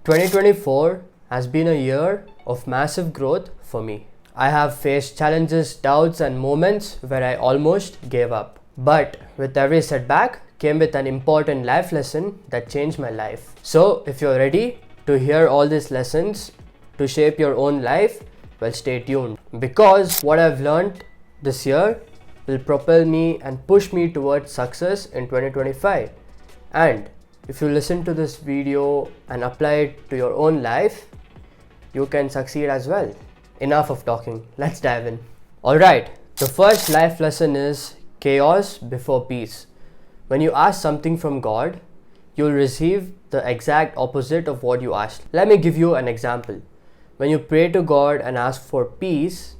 2024 has been a year of massive growth for me. I have faced challenges, doubts, and moments where I almost gave up. But with every setback came with an important life lesson that changed my life. So, if you're ready to hear all these lessons to shape your own life, well, stay tuned. Because what I've learned this year will propel me and push me towards success in 2025. And if you listen to this video and apply it to your own life, you can succeed as well. Enough of talking, let's dive in. Alright, the first life lesson is chaos before peace. When you ask something from God, you'll receive the exact opposite of what you asked. Let me give you an example. When you pray to God and ask for peace,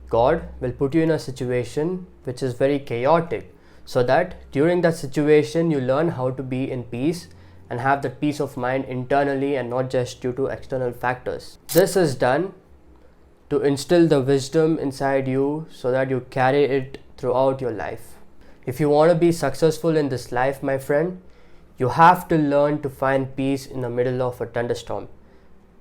God will put you in a situation which is very chaotic, so that during that situation you learn how to be in peace and have that peace of mind internally and not just due to external factors. This is done to instill the wisdom inside you so that you carry it throughout your life. If you want to be successful in this life, my friend, you have to learn to find peace in the middle of a thunderstorm.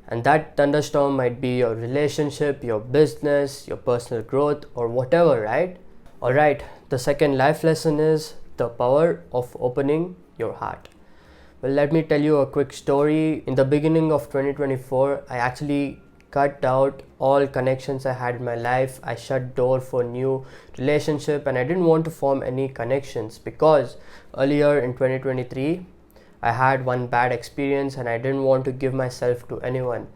And that thunderstorm might be your relationship, your business, your personal growth, or whatever, right? Alright, the second life lesson is the power of opening your heart. Well, let me tell you a quick story. In the beginning of 2024, I actually cut out all connections I had in my life. I shut door for new relationship and I didn't want to form any connections because earlier in 2023, I had one bad experience and I didn't want to give myself to anyone.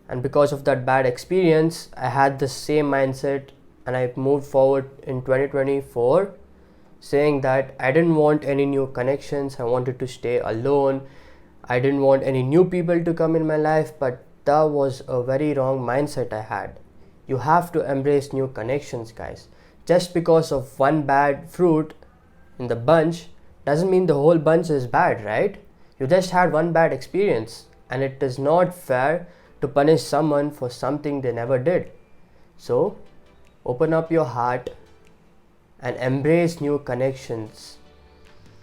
And because of that bad experience, I had the same mindset and I moved forward in 2024 saying that I didn't want any new connections. I wanted to stay alone. I didn't want any new people to come in my life, but that was a very wrong mindset I had. You have to embrace new connections, guys. Just because of one bad fruit in the bunch doesn't mean the whole bunch is bad, right? You just had one bad experience and it is not fair to punish someone for something they never did. So, open up your heart and embrace new connections.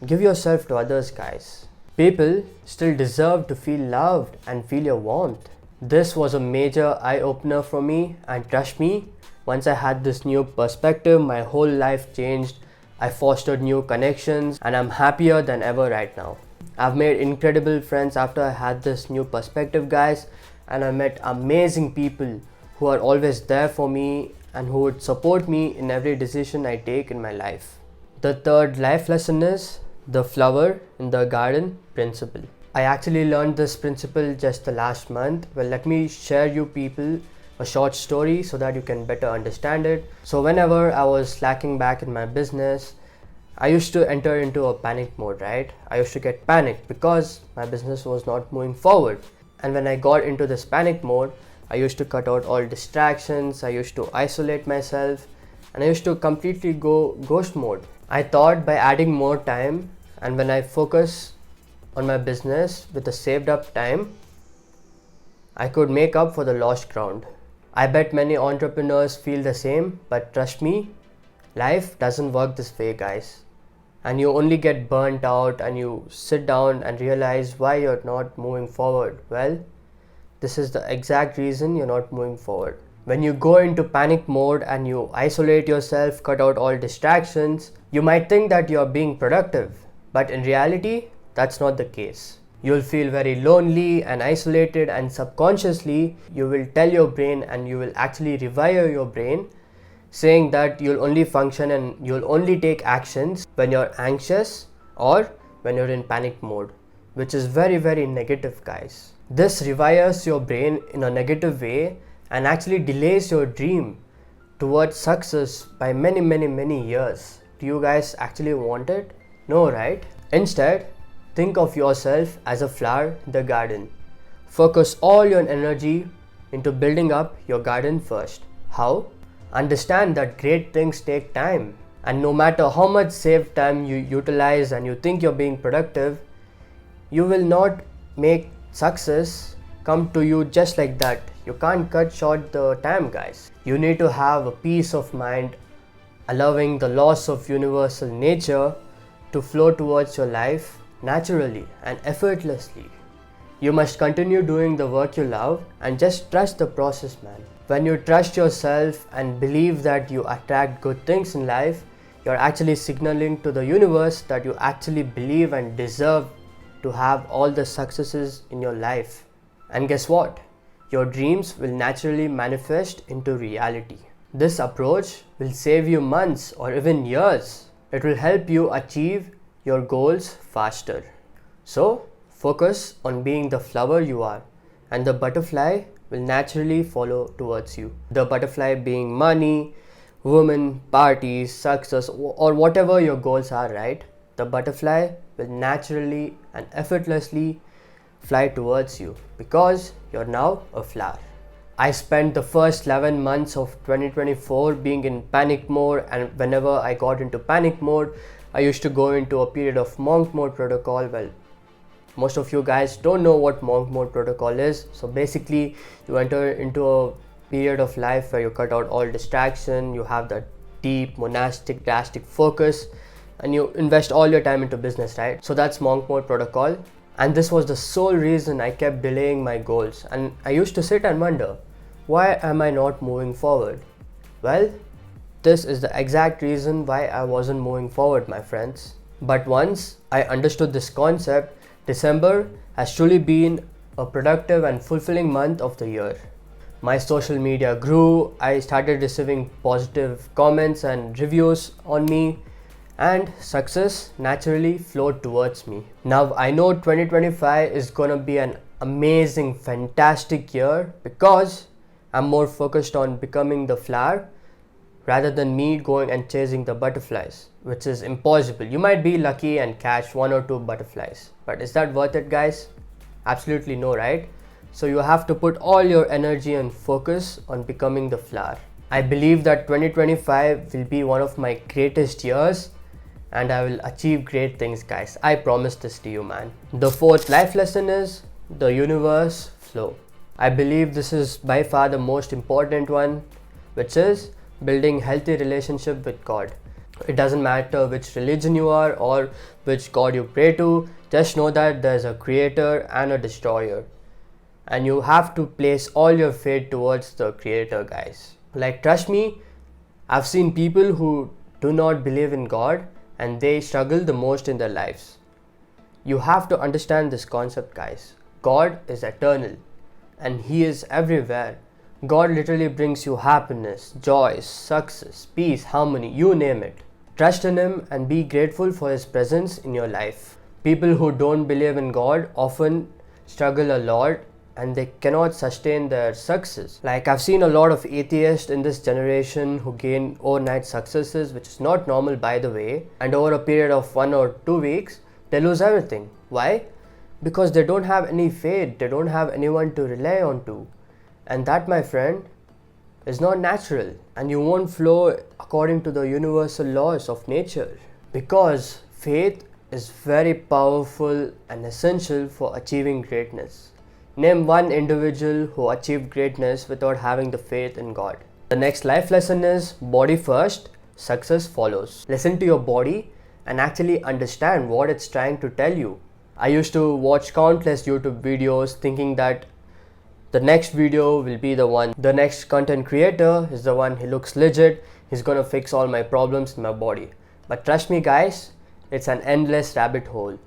Give yourself to others, guys. People still deserve to feel loved and feel your warmth. This was a major eye-opener for me, and trust me, once I had this new perspective, my whole life changed. I fostered new connections and I'm happier than ever right now. I've made incredible friends after I had this new perspective, guys, and I met amazing people who are always there for me and who would support me in every decision I take in my life. The third life lesson is the flower in the garden principle. I actually learned this principle just the last month. Well, let me share you people a short story so that you can better understand it. So whenever I was slacking back in my business, I used to enter into a panic mode, right? I used to get panicked because my business was not moving forward. And when I got into this panic mode, I used to cut out all distractions, I used to isolate myself, and I used to completely go ghost mode. I thought by adding more time and when I focus on my business with a saved up time, I could make up for the lost ground. I bet many entrepreneurs feel the same, but trust me, life doesn't work this way, guys. And you only get burnt out and you sit down and realize why you're not moving forward. Well, this is the exact reason you're not moving forward. When you go into panic mode and you isolate yourself, cut out all distractions, you might think that you're being productive, but in reality, that's not the case. You'll feel very lonely and isolated, and subconsciously, you will tell your brain and you will actually rewire your brain saying that you'll only function and you'll only take actions when you're anxious or when you're in panic mode, which is very, very negative, guys. This rewires your brain in a negative way and actually delays your dream towards success by many years. Do you guys actually want it? No, right? Instead, think of yourself as a flower in the garden. Focus all your energy into building up your garden first. How? Understand that great things take time, and no matter how much saved time you utilize and you think you're being productive, you will not make success come to you just like that. You can't cut short the time, guys. You need to have a peace of mind, allowing the laws of universal nature to flow towards your life naturally and effortlessly. You must continue doing the work you love and just trust the process, man. When you trust yourself and believe that you attract good things in life, you're actually signaling to the universe that you actually believe and deserve to have all the successes in your life. And guess what? Your dreams will naturally manifest into reality. This approach will save you months or even years. It will help you achieve your goals faster. So, focus on being the flower you are, and the butterfly will naturally follow towards you. The butterfly being money, women, parties, success, or whatever your goals are, right? The butterfly will naturally and effortlessly fly towards you because you're now a flower. I spent the first 11 months of 2024 being in panic mode, and whenever I got into panic mode, I used to go into a period of monk mode protocol. Well, most of you guys don't know what monk mode protocol is. So basically, you enter into a period of life where you cut out all distraction, you have that deep monastic drastic focus, and you invest all your time into business, right? So that's monk mode protocol. And this was the sole reason I kept delaying my goals. And I used to sit and wonder, why am I not moving forward? Well, this is the exact reason why I wasn't moving forward, my friends. But once I understood this concept, December has truly been a productive and fulfilling month of the year. My social media grew, I started receiving positive comments and reviews on me, and success naturally flowed towards me. Now I know 2025 is gonna be an amazing, fantastic year because I'm more focused on becoming the flower rather than me going and chasing the butterflies, which is impossible. You might be lucky and catch 1 or 2 butterflies, but is that worth it, guys? Absolutely no, right? So you have to put all your energy and focus on becoming the flower. I believe that 2025 will be one of my greatest years, and I will achieve great things, guys. I promise this to you, man. The 4th life lesson is the universe flow. I believe this is by far the most important one, which is building healthy relationship with God. It doesn't matter which religion you are or which God you pray to, just know that there's a creator and a destroyer. And you have to place all your faith towards the creator, guys. Like, trust me, I've seen people who do not believe in God and they struggle the most in their lives. You have to understand this concept, guys. God is eternal and He is everywhere. God literally brings you happiness, joy, success, peace, harmony, you name it. Trust in Him and be grateful for His presence in your life. People who don't believe in God often struggle a lot and they cannot sustain their success. Like, I've seen a lot of atheists in this generation who gain overnight successes, which is not normal, by the way, and over a period of 1 or 2 weeks they lose everything. Why? Because they don't have any faith, they don't have anyone to rely on to, and that, my friend, is not natural, and you won't flow according to the universal laws of nature, because faith is very powerful and essential for achieving greatness. Name one individual who achieved greatness without having the faith in God. The next life lesson is body first, success follows. Listen to your body and actually understand what it's trying to tell you. I used to watch countless YouTube videos thinking that the next video will be the one. The next content creator is the one, he looks legit, he's gonna fix all my problems in my body. But trust me, guys, it's an endless rabbit hole.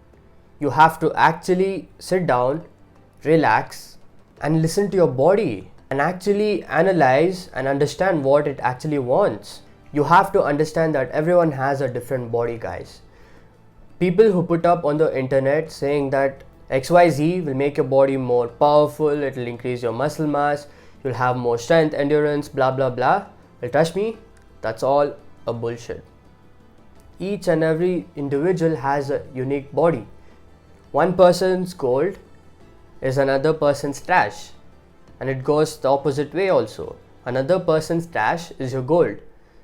You have to actually sit down, relax, and listen to your body and actually analyze and understand what it actually wants. You have to understand that everyone has a different body, guys. People who put up on the internet saying that XYZ will make your body more powerful, it will increase your muscle mass, you'll have more strength, endurance, blah blah blah. Well, trust me, that's all a bullshit. Each and every individual has a unique body. One person's gold is another person's trash, and it goes the opposite way also. Another person's trash is your gold.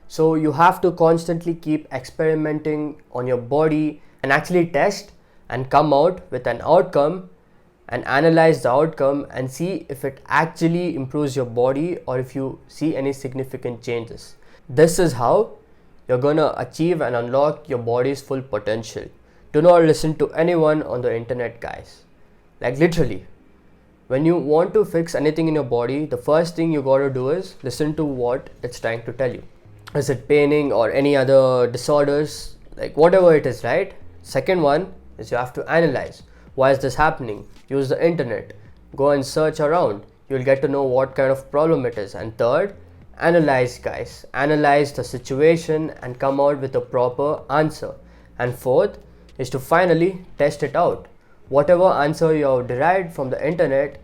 So you have to constantly keep experimenting on your body and actually test and come out with an outcome and analyze the outcome and see if it actually improves your body or if you see any significant changes. This is how you're gonna achieve and unlock your body's full potential. Do not listen to anyone on the internet, guys. Like, literally, When you want to fix anything in your body, the first thing you gotta do is listen to what it's trying to tell you. Is it paining or any other disorders? Like whatever it is, right? Second one is you have to analyze. Why is this happening? Use the internet. Go and search around. You'll get to know what kind of problem it is. And third, analyze, guys. Analyze the situation and come out with a proper answer. And fourth is to finally test it out. Whatever answer you have derived from the internet,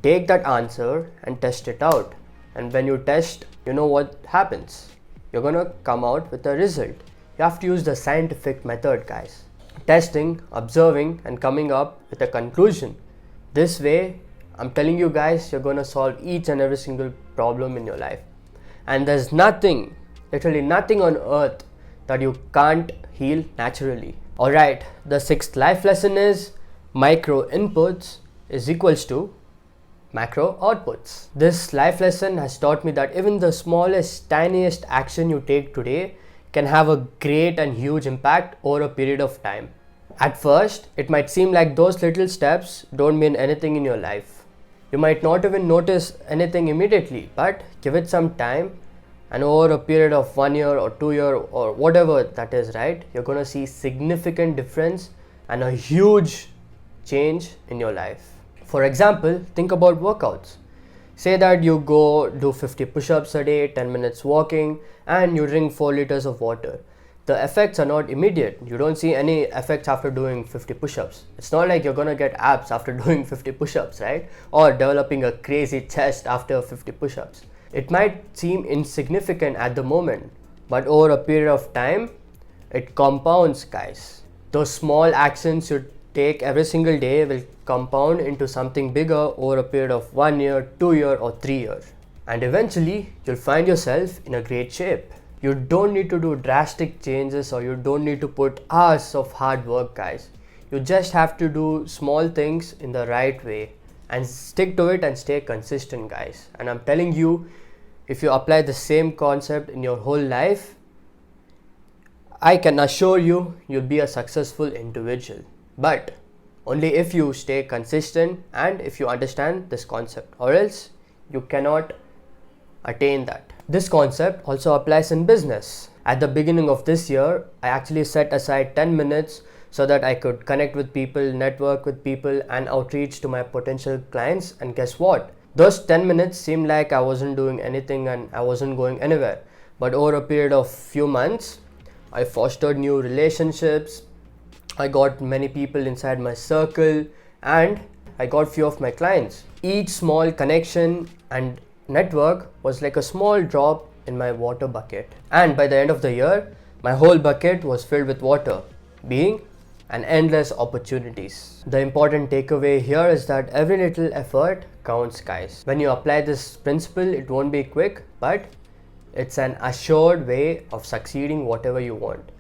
take that answer and test it out. And when you test, you know what happens. You're gonna come out with a result. You have to use the scientific method, guys. Testing, observing, and coming up with a conclusion. This way, I'm telling you guys, you're gonna solve each and every single problem in your life. And there's nothing, literally nothing on earth that you can't heal naturally. Alright, the sixth life lesson is micro inputs is equals to macro outputs. This life lesson has taught me that even the smallest, tiniest action you take today can have a great and huge impact over a period of time. At first, it might seem like those little steps don't mean anything in your life. You might not even notice anything immediately, but give it some time, and over a period of 1 year or 2 year or whatever that is, right, you're gonna see significant difference and a huge change in your life. For example, think about workouts. Say that you go do 50 push-ups a day, 10 minutes walking, and you drink 4 liters of water. The effects are not immediate. You don't see any effects after doing 50 push-ups. It's not like you're gonna get abs after doing 50 push-ups, right? Or developing a crazy chest after 50 push-ups. It might seem insignificant at the moment, but over a period of time, it compounds, guys. Those small actions you take every single day will compound into something bigger over a period of 1 year, 2 year, or 3 years. And eventually, you'll find yourself in a great shape. You don't need to do drastic changes, or you don't need to put hours of hard work, guys. You just have to do small things in the right way and stick to it and stay consistent, guys. And I'm telling you, if you apply the same concept in your whole life, I can assure you, you'll be a successful individual. But only if you stay consistent and if you understand this concept, or else you cannot attain that. This concept also applies in business. At the beginning of this year, I actually set aside 10 minutes so that I could connect with people, network with people, and outreach to my potential clients. And guess what? Those 10 minutes seemed like I wasn't doing anything and I wasn't going anywhere. But over a period of few months, I fostered new relationships. I got many people inside my circle, and I got few of my clients. Each small connection and network was like a small drop in my water bucket. And by the end of the year, my whole bucket was filled with water, being an endless opportunities. The important takeaway here is that every little effort counts, guys. When you apply this principle, it won't be quick, but it's an assured way of succeeding whatever you want.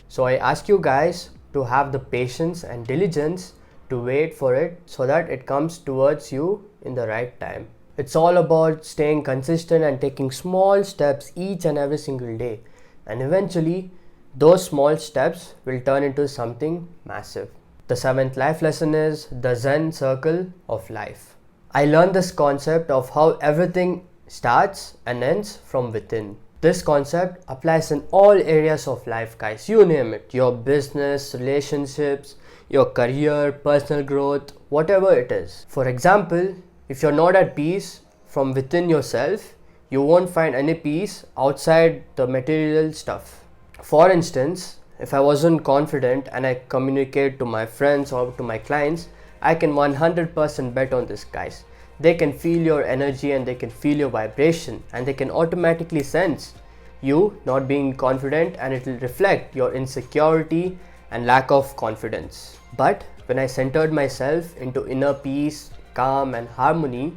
So I ask you guys to have the patience and diligence to wait for it so that it comes towards you in the right time. It's all about staying consistent and taking small steps each and every single day. And eventually, those small steps will turn into something massive. The seventh life lesson is the Zen circle of life. I learned this concept of how everything starts and ends from within. This concept applies in all areas of life, guys. You name it. Your business, relationships, your career, personal growth, whatever it is. For example, if you're not at peace from within yourself, you won't find any peace outside the material stuff. For instance, if I wasn't confident and I communicate to my friends or to my clients, I can 100% bet on this, guys. They can feel your energy and they can feel your vibration, and they can automatically sense you not being confident, and it will reflect your insecurity and lack of confidence. But when I centered myself into inner peace, calm and harmony,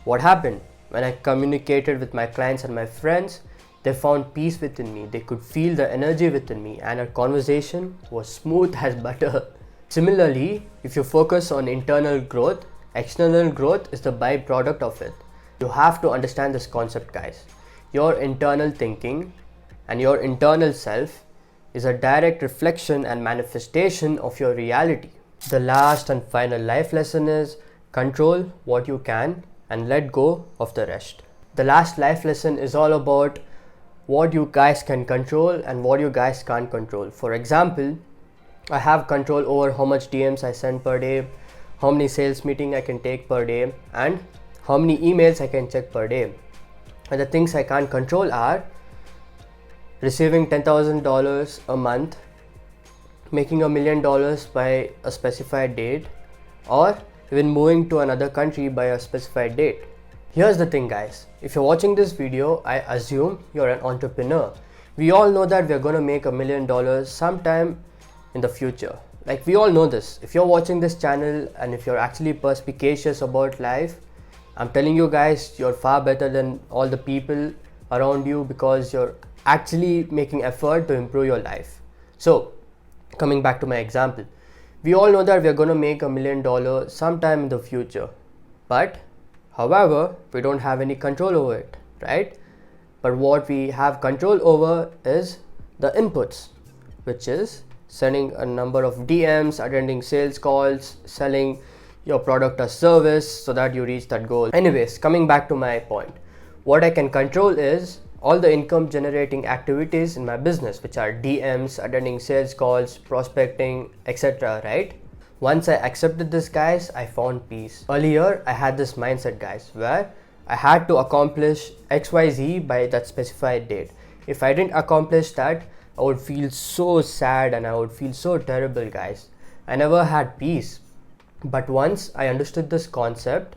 what happened? When I communicated with my clients and my friends, they found peace within me. They could feel the energy within me, and our conversation was smooth as butter. Similarly, if you focus on internal growth, external growth is the byproduct of it. You have to understand this concept, guys. Your internal thinking and your internal self is a direct reflection and manifestation of your reality. The last and final life lesson is control what you can and let go of the rest. The last life lesson is all about what you guys can control and what you guys can't control. For example, I have control over how much DMs I send per day, how many sales meetings I can take per day, and how many emails I can check per day. And the things I can't control are receiving $10,000 a month, making $1 million by a specified date, or even moving to another country by a specified date. Here's the thing, guys. If you're watching this video, I assume you're an entrepreneur. We all know that we're gonna make $1 million sometime in the future. Like, we all know this. If you're watching this channel and if you're actually perspicacious about life, I'm telling you guys, you're far better than all the people around you because you're actually making effort to improve your life. So, coming back to my example, we all know that we're gonna make $1 million sometime in the future. But however, we don't have any control over it, right? But what we have control over is the inputs, which is sending a number of DMs, attending sales calls, selling your product or service so that you reach that goal. Anyways, coming back to my point, what I can control is all the income generating activities in my business, which are DMs, attending sales calls, prospecting, etc., right? Once I accepted this, guys, I found peace. Earlier, I had this mindset, guys, where I had to accomplish XYZ by that specified date. If I didn't accomplish that, I would feel so sad and I would feel so terrible, guys. I never had peace. But once I understood this concept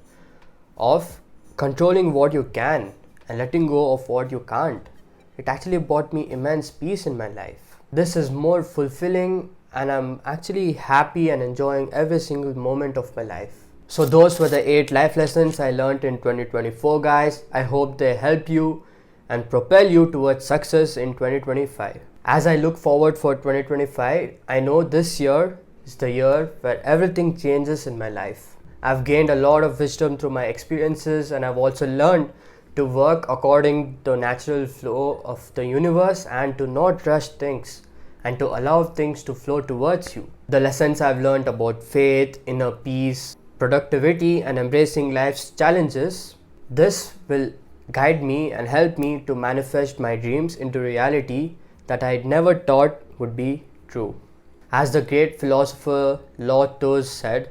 of controlling what you can and letting go of what you can't, it actually brought me immense peace in my life. This is more fulfilling and I'm actually happy and enjoying every single moment of my life. So those were the 8 life lessons I learned in 2024, guys. I hope they help you and propel you towards success in 2025. As I look forward for 2025, I know this year is the year where everything changes in my life. I've gained a lot of wisdom through my experiences and I've also learned to work according to the natural flow of the universe and to not rush things and to allow things to flow towards you. The lessons I've learned about faith, inner peace, productivity and embracing life's challenges, this will guide me and help me to manifest my dreams into reality that I'd never thought would be true. As the great philosopher Lao Tzu said,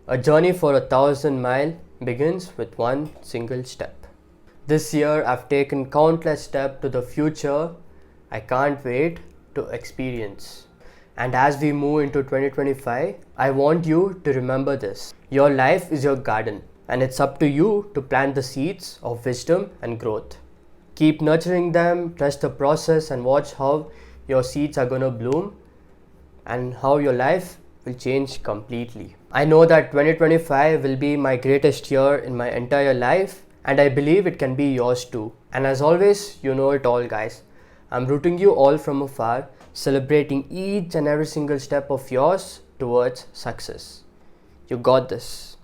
a journey for 1,000 miles begins with one single step. This year I've taken countless steps to the future I can't wait to experience. And as we move into 2025, I want you to remember this. Your life is your garden and it's up to you to plant the seeds of wisdom and growth. Keep nurturing them, trust the process and watch how your seeds are gonna bloom and how your life will change completely. I know that 2025 will be my greatest year in my entire life and I believe it can be yours too. And as always, you know it all, guys. I'm rooting you all from afar, celebrating each and every single step of yours towards success. You got this.